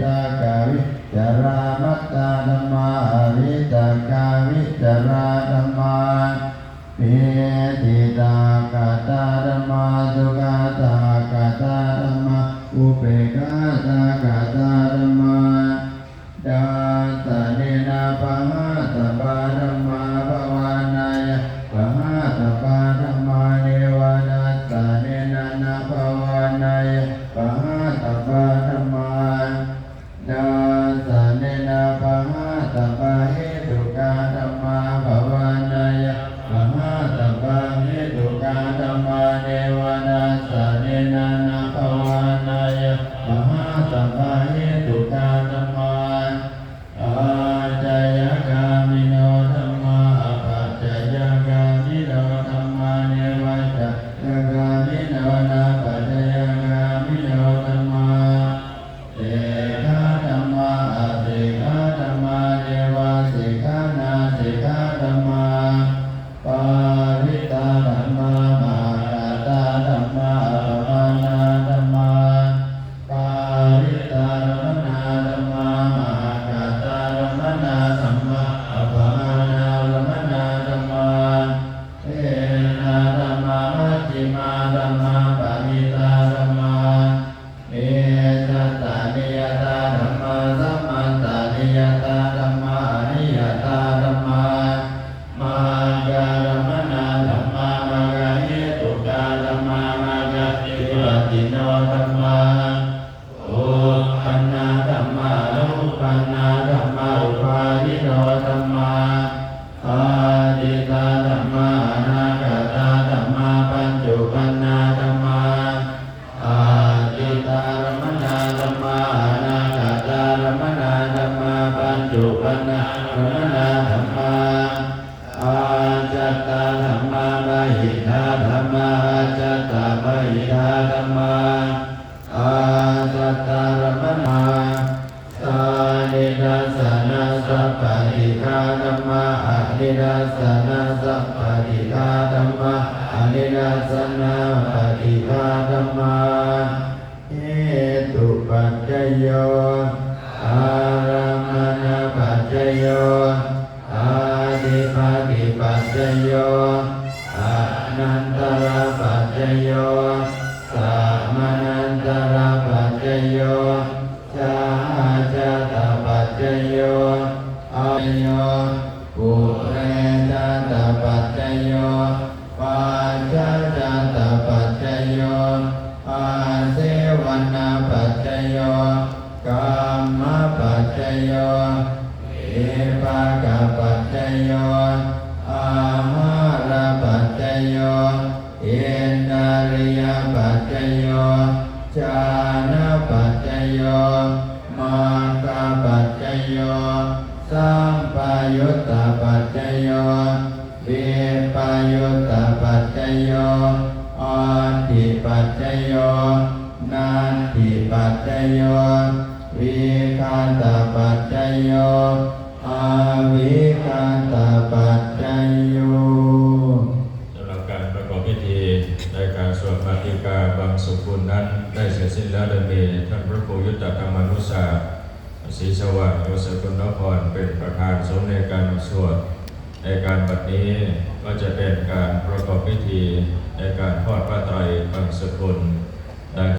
ตากาวิจารามัตตาธัมมาวิตากาวิจาราธัมมาปิติตากาตาธัมมาสุขตากาตาธัมมาอุเปกขาตากาตาธัมมาดาสเนนะปะหะตปะธัมมาภวานายะปะหะตปะธัมมาเนวานัสสะเนนะนะภวานายะปะหะตปะธัมมาดาสเนนะปะหะตปะเหตุกาธัมมาภวานายะปะหะตปะเหตุกาธัมมาเนวานัสสะเนนะนะภวานายะปะหะตปะเหตุกาธัมมาอาจายกามิโนธัมมาอปัจจายกามิโนธัมมาเนวัจจายกามิโนนาปัจจายกามิโนธัมมาเสกขาธัมมาอเสกขาธัมมาเนวะเสกขานาเสกขาธัมมาปาริตาธัมมามาตาตาธัมมาปะมานาธัมมาปาริตารมนาธัมมามหากาตารมนาธัมมาอปะมานารัมนาธัมมาเอนะธัมมามัชฌิมาธัมมาปณิตาธัมมาเอสัตตานิยตาธัมมาสัมมันตานิยตาธัมมาอนิยตาธัมมามาการมนาธัมมามาการเหตุกาธัมมามาการติปติโนธัมมาโอปันนาธัมมาอุปันนาธัมมาอุปาทิโนธัมมาอาดิตาธัมมาอนาคตาธัมมาปัญจุปันนาธัมมาอาดิตารมนาธัมมาอนาคตารมนาธัมมาปัญจุปันนารมนาธัมมาอาจัตตาธัมมาบาหิทาธัมมาอาจัตตาบาหิทาธัมมาอาจัตตารมนาสานิดัสสนะสัพพะทิฆาธัมมาอะนิดัสสนะสัพพะทิฆาธัมมาอะนิดัสสนะปฏิฆาธัมมาเหตุปัจจโยอารามณปัจจโยอาทิปฏิปัจจโยอนันตระปัจจโยสัมมานันตระปัจจโยชาจตปัจจโยอาโยปุเรชตปัจจโยปัจจจตปัจจโยอาเสวนาปัจจโยกัมมปัจจโยเอปากปัจจโยอาหารปัจจโยเอนนาริยปัจจโยจานะปัจจโยมาคาปัจจโยสัมปายุตตปัจจโยวิปายุตตปัจจโยอัตถิปัจจโยนันทิปัจจโยวิคันตปัจจโยอาวิคันตปัจจโยสำหรับการประกอบพิธีในการสวดมาติกาบางสุกุลนั้นได้เสร็จสิ้นแล้วโดยมีท่านพระครูยุตตธรรมานุสาศรีสว่างโยสกุลนพรเป็นประธานสงฆ์ในการสวดในการบัดนี้ก็จะเป็นการประกอบพิธีในการทอดพระไตรบางสกุล